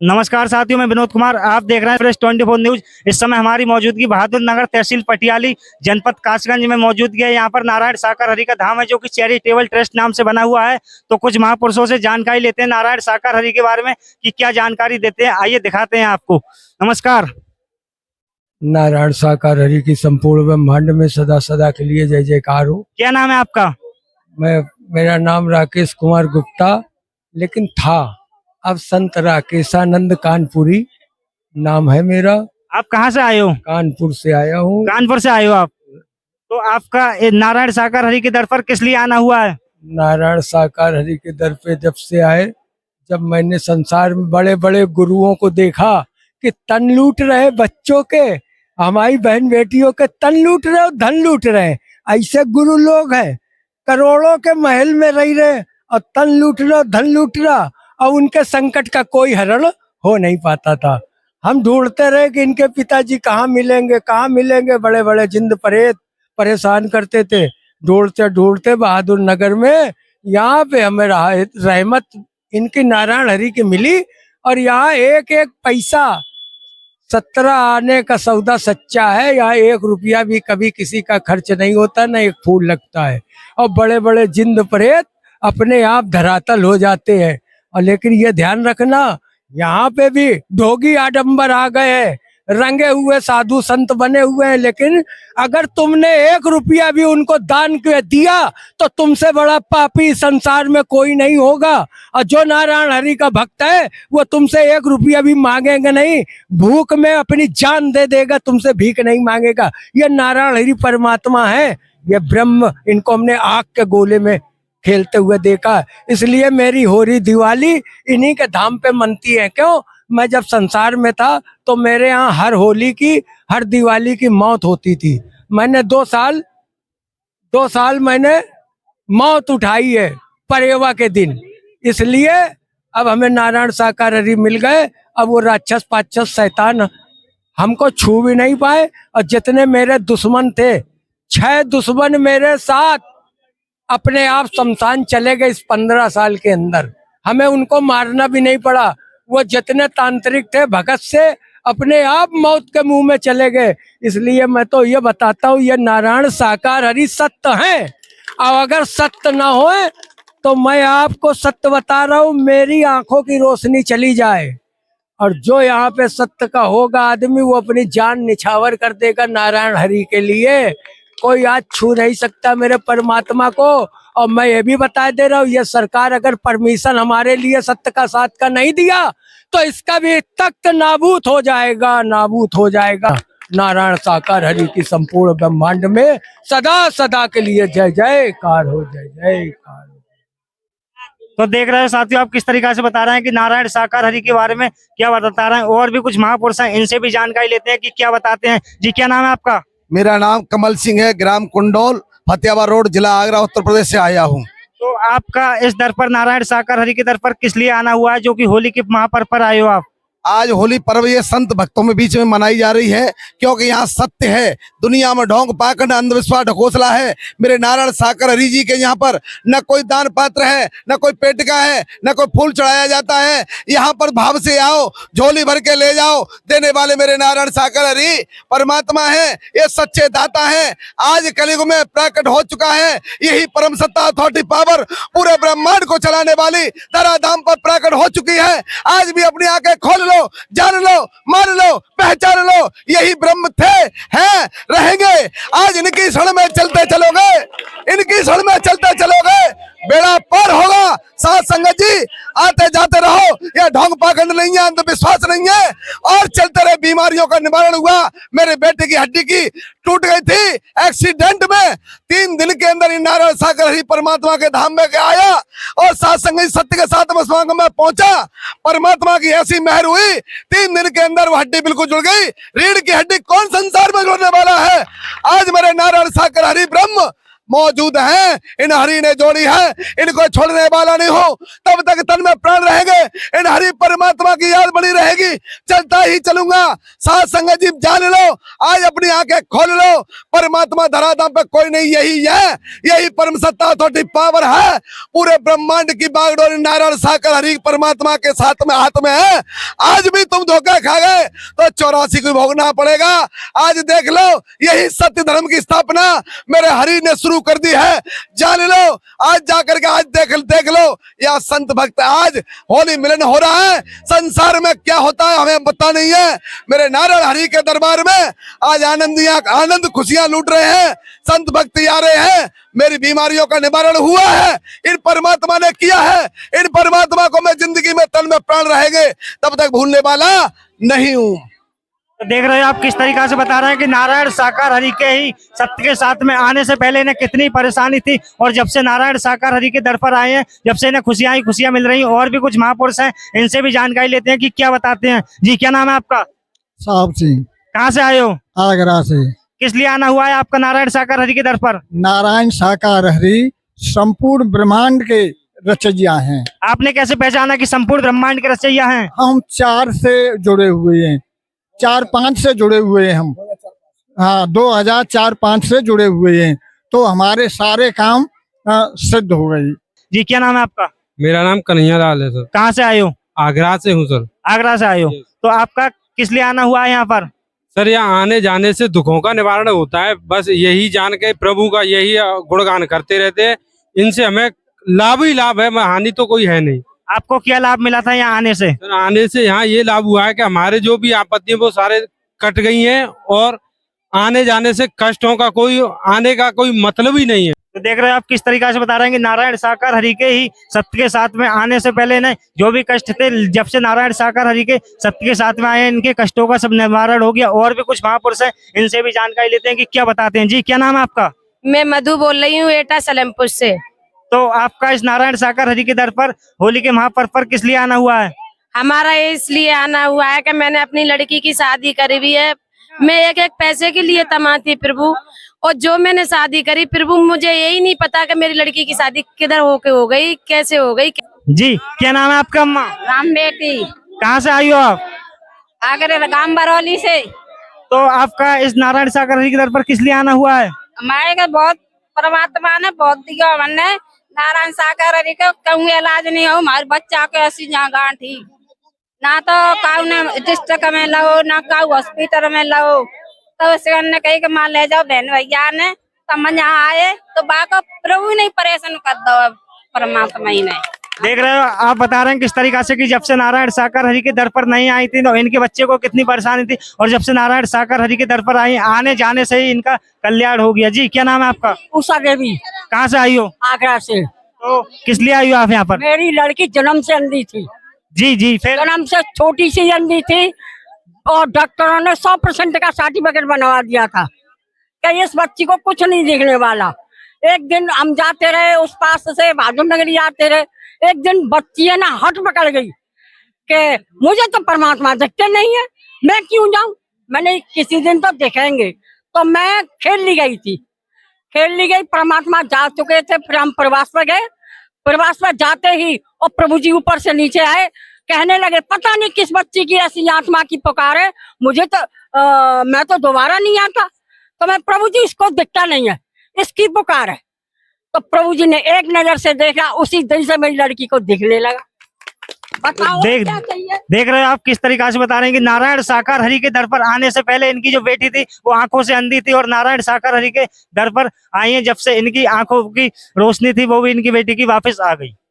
नमस्कार साथियों, मैं विनोद कुमार। आप देख रहे हैं प्रेस 24 न्यूज। इस समय हमारी मौजूदगी बहादुर नगर तहसील पटियाली जनपद कासगंज में मौजूदगी है। यहाँ पर नारायण साकर हरि का धाम है, जो कि चैरिटेबल ट्रस्ट नाम से बना हुआ है। तो कुछ महापुरुषों से जानकारी लेते हैं नारायण साकर हरि के बारे में कि क्या जानकारी देते हैं। आइए दिखाते हैं आपको। नमस्कार। नारायण साकार हरि की संपूर्ण ब्रह्मांड में सदा सदा के लिए जय जयकार हो। क्या नाम है आपका? मेरा नाम राकेश कुमार गुप्ता, लेकिन था अब संत राकेशानंद कानपुरी नाम है मेरा। आप कहाँ से आए हो? कानपुर से आया हूँ। कानपुर से आए हो आप? तो आपका ये नारायण साकर हरि के दर पर किस लिए आना हुआ है? नारायण साकार हरि के दर पे जब से आए, जब मैंने संसार में बड़े बड़े गुरुओं को देखा कि तन लूट रहे बच्चों के, हमारी बहन बेटियों के तन लूट रहे और धन लूट रहे। ऐसे गुरु लोग हैं, करोड़ों के महल में रह रहे और तन लूट रहा धन लूट रहा, और उनके संकट का कोई हरण हो नहीं पाता था। हम ढूंढते रहे कि इनके पिताजी कहाँ मिलेंगे, कहाँ मिलेंगे। बड़े बड़े जिंद परेत परेशान करते थे। ढूंढते ढूंढते बहादुर नगर में यहाँ पे हमें रहमत इनकी नारायण हरि की मिली। और यहाँ एक एक पैसा 17 आने का सौदा सच्चा है। यहाँ 1 रुपया भी कभी किसी का खर्च नहीं होता, न एक फूल लगता है। और बड़े बड़े जिंद प्रेत अपने आप धरातल हो जाते हैं। और लेकिन ये ध्यान रखना, यहाँ पे भी ढोगी आडंबर आ गए हैं, रंगे हुए साधु संत बने हुए हैं। लेकिन अगर तुमने 1 रुपया भी उनको दान के दिया तो तुमसे बड़ा पापी संसार में कोई नहीं होगा। और जो नारायण हरि का भक्त है वो तुमसे 1 रुपया भी मांगेगा नहीं, भूख में अपनी जान दे देगा, तुमसे भीख नहीं मांगेगा। ये नारायण हरि परमात्मा है, ये ब्रह्म। इनको हमने आग के गोले में खेलते हुए देखा। इसलिए मेरी होरी दिवाली इन्हीं के धाम पे मनती है। क्यों? मैं जब संसार में था तो मेरे यहाँ हर होली की, हर दिवाली की मौत होती थी। मैंने 2 साल मैंने मौत उठाई है परेवा के दिन। इसलिए अब हमें नारायण साकार हरि मिल गए। अब वो राक्षस पाक्षस शैतान हमको छू भी नहीं पाए। और जितने मेरे दुश्मन थे, 6 दुश्मन मेरे साथ अपने आप शमशान चले गए इस 15 साल के अंदर। हमें उनको मारना भी नहीं पड़ा। वो जितने तांत्रिक थे भगत से अपने आप मौत के मुंह में चले गए। इसलिए मैं तो ये बताता हूँ, ये नारायण साकार हरि सत्य हैं। और अगर सत्य ना हो तो मैं आपको सत्य बता रहा हूँ, मेरी आंखों की रोशनी चली जाए। और जो यहाँ पे सत्य का होगा आदमी, वो अपनी जान निछावर कर देगा नारायण हरि के लिए। कोई आज छू नहीं सकता मेरे परमात्मा को। और मैं ये भी बता दे रहा हूँ, ये सरकार अगर परमिशन हमारे लिए सत्य का साथ का नहीं दिया तो इसका भी तख्त नाबूद हो जाएगा, नाबूद हो जाएगा। नारायण साकार हरि की संपूर्ण ब्रह्मांड में सदा सदा के लिए जय जयकार हो, जय जयकार हो। तो देख रहे हो साथियों, आप किस तरीके से बता रहे हैं कि नारायण साकार हरि के बारे में क्या बता रहे हैं। और भी कुछ महापुरुष हैं, इनसे भी जानकारी लेते हैं कि क्या बताते हैं। जी, क्या नाम है आपका? मेरा नाम कमल सिंह है, ग्राम कुंडोल, फतेहाबाद रोड, जिला आगरा, उत्तर प्रदेश से आया हूँ। तो आपका इस दर पर, नारायण साकर हरि के दर पर किस लिए आना हुआ है, जो कि होली के महापर्व पर आए हो आप? आज होली पर्व ये संत भक्तों में बीच में मनाई जा रही है, क्योंकि यहाँ सत्य है। दुनिया में ढोंग पाखंड अंधविश्वास ढकोसला है। मेरे नारायण साकर हरि जी के यहाँ पर न कोई दान पात्र है, न कोई पेटिका है, न कोई फूल चढ़ाया जाता है। यहाँ पर भाव से आओ, झोली भर के ले जाओ। देने वाले मेरे नारायण साकर हरि परमात्मा है, ये सच्चे दाता है। आज कलयुग में प्रकट हो चुका है यही परम सत्ता, अथॉरिटी, पावर पूरे ब्रह्मांड को चलाने वाली धराधाम पर प्रकट हो चुकी है। आज भी अपनी आंखें खोल लो, जान लो, मान लो, पहचान लो, यही ब्रह्म थे, हैं, रहेंगे। आज इनकी शरण में चलते चलोगे, इनकी शरण में चलते चलोगे, बेड़ा पार होगा। साथ संगत जी, आते जाते रहो। यह ढोंग पाखंड नहीं है, अंधविश्वास नहीं है। और चलते रहे, बीमारियों का निवारण हुआ। मेरे बेटे की हड्डी की टूट गई थी एक्सीडेंट में, 3 दिन के अंदर नारायण साकर हरि परमात्मा के धाम में आया और साथ संगत सत्य के साथ समागम में पहुंचा। परमात्मा की ऐसी मेहर हुई, 3 दिन के अंदर वो हड्डी बिल्कुल जुड़ गई। रीढ़ की हड्डी कौन संसार में जुड़ने वाला है? आज मेरे नारायण साकर हरि ब्रह्म मौजूद हैं, इन हरि ने जोड़ी है, इनको छोड़ने वाला नहीं हो, तब तक तन में प्राण रहेंगे, इन हरि परमात्मा की याद बनी रहेगी, चलता ही चलूंगा। साथ संगत जी जान लो, आज अपनी आंखें खोल लो, परमात्मा धराधाम पे कोई नहीं, यही है, यही परम सत्ता अथॉरिटी पावर है, पूरे ब्रह्मांड की बागडोर नारायण साकर हरि परमात्मा के साथ में हाथ में है। आज भी तुम धोखा खा गए तो 84 को भोगना पड़ेगा। आज देख लो, यही सत्य धर्म की स्थापना मेरे हरि ने शुरू कर दी है, जान लो। आज जाकर के आज देख लो, या संत भक्त आज होली मिलन हो रहा है। संसार में क्या होता है हमें पता नहीं है, मेरे नारायण हरि के दरबार में आज आनंद खुशियां लूट रहे हैं, संत भक्त आ रहे हैं, मेरी बीमारियों का निवारण हुआ है, इन परमात्मा ने किया है, इन परमात्मा को मैं जिंदगी में तन में प्राण रहेंगे तब तक भूलने वाला नहीं हूँ। तो देख रहे हो आप किस तरीका से बता रहे हैं कि नारायण साकार हरि के ही सत्य के साथ में आने से पहले इन्हें कितनी परेशानी थी, और जब से नारायण साकार हरि के दर पर आए हैं, जब से इन्हें खुशियां मिल रही हैं। और भी कुछ महापुरुष हैं, इनसे भी जानकारी लेते हैं कि क्या बताते हैं। जी, क्या नाम है आपका? साहब सिंह, कहाँ से आए हो? आगरा से। किस लिए आना हुआ है आपका नारायण साकार हरि के दर पर? नारायण साकार हरि संपूर्ण ब्रह्मांड के रचयिता हैं। आपने कैसे पहचाना कि संपूर्ण ब्रह्मांड के रचयिता हैं? हम 4 से जुड़े हुए हैं, 4-5 से जुड़े हुए हैं हम। हाँ, 2004-5 से जुड़े हुए हैं, तो हमारे सारे काम सिद्ध हो गई। जी, क्या नाम है आपका? मेरा नाम कन्हैया लाल है सर। कहाँ से आए हो? आगरा से हूँ सर। आगरा से आए हो, तो आपका किस लिए आना हुआ है यहाँ पर? सर, यहाँ आने जाने से दुखों का निवारण होता है, बस यही जान के प्रभु का यही गुणगान करते रहते हैं, इनसे हमें लाभ ही लाभ है, हानि तो कोई है नहीं। आपको क्या लाभ मिला था यहाँ आने से? सर, आने से यहाँ ये लाभ हुआ है कि हमारे जो भी आपत्तियां वो सारे कट गई हैं, और आने जाने से कष्टों का आने का कोई मतलब ही नहीं है। तो देख रहे हो आप किस तरीका से बता रहे हैं कि नारायण साकार हरि के ही सत्य के साथ में आने से पहले ने जो भी कष्ट थे, जब से नारायण साकार हरि के सत्य के साथ में आए, इनके कष्टों का सब निवारण हो गया। और भी कुछ महापुरुष हैं, इनसे भी जानकारी लेते हैं कि क्या बताते हैं। जी, क्या नाम है आपका? मैं मधु बोल रही हूँ, एटा सलेमपुर से। तो आपका इस नारायण साकार हरि के दर पर होली के महापर्व पर किस लिए आना हुआ है? हमारा इसलिए आना हुआ है कि मैंने अपनी लड़की की शादी करी हुई है। मैं एक पैसे के लिए तमाती प्रभु, और जो मैंने शादी करी प्रभु, मुझे यही नहीं पता कि मेरी लड़की की शादी किधर होके हो गई, कैसे हो गई। जी, क्या नाम है आपका अम्मा? राम बेटी। कहाँ से आई हो आप? आगरे गांव बरौली से। तो आपका इस नारायण साकार हरि के दर पर किस लिए आना हुआ है? हमारे का बहुत परमात्मा ने बहुत दिया, मैंने नारायण साकार हरि का कहूँ इलाज नहीं हो, हमारे बच्चा के ऐसी जहाँ गांठी ना, तो काऊ ने डिस्ट्रिक्ट में लो, ना काऊ हॉस्पिटल में लो, तो उसने ने कही कि माँ ले जाओ बहन भैया ने, तब यहाँ आए तो बाको प्रभु नहीं परेशान कर दो, परमात्मा ही नहीं। देख रहे हो आप बता रहे हैं किस तरीका से कि जब से नारायण साकार हरि के दर पर नहीं आई थी तो इनके बच्चे को कितनी परेशानी थी, और जब से नारायण साकार हरि के दर पर आई, आने जाने से ही इनका कल्याण हो गया। जी, क्या नाम है आपका? उषा देवी, कहाँ से आई हो? आगरा से। तो किस लिए आई हो आप यहाँ पर? मेरी लड़की जन्म से अंधी थी। जी, फिर? जन्म से छोटी सी अंधी थी, और डॉक्टरों ने 100% का सर्टिफिकेट बनवा दिया था कि इस बच्ची को कुछ नहीं दिखने वाला। एक दिन हम जाते रहे, उस पास से बहादुर नगरी आते रहे, एक दिन बच्ची है ना हट पकड़ गई कि मुझे तो परमात्मा दिखते नहीं है, मैं क्यों जाऊं, मैंने किसी दिन तो देखेंगे, तो मैं खेल ली गई। परमात्मा जा चुके थे, फिर हम प्रवास पर गए। प्रवास पर जाते ही और प्रभु जी ऊपर से नीचे आए, कहने लगे पता नहीं किस बच्ची की ऐसी आत्मा की पुकार है, मुझे तो मैं तो दोबारा नहीं आता। तो मैं प्रभु जी इसको दिखता नहीं है, इसकी पुकार है। तो प्रभु जी ने एक नजर से देखा, उसी दिन से मेरी लड़की को दिखने लगा। बताओ क्या चाहिए। देख रहे हो आप किस तरीका से बता रहे हैं कि नारायण साकार हरि के दर पर आने से पहले इनकी जो बेटी थी वो आंखों से अंधी थी, और नारायण साकार हरि के दर पर आई है, जब से इनकी आंखों की रोशनी थी वो भी इनकी बेटी की वापस आ गई।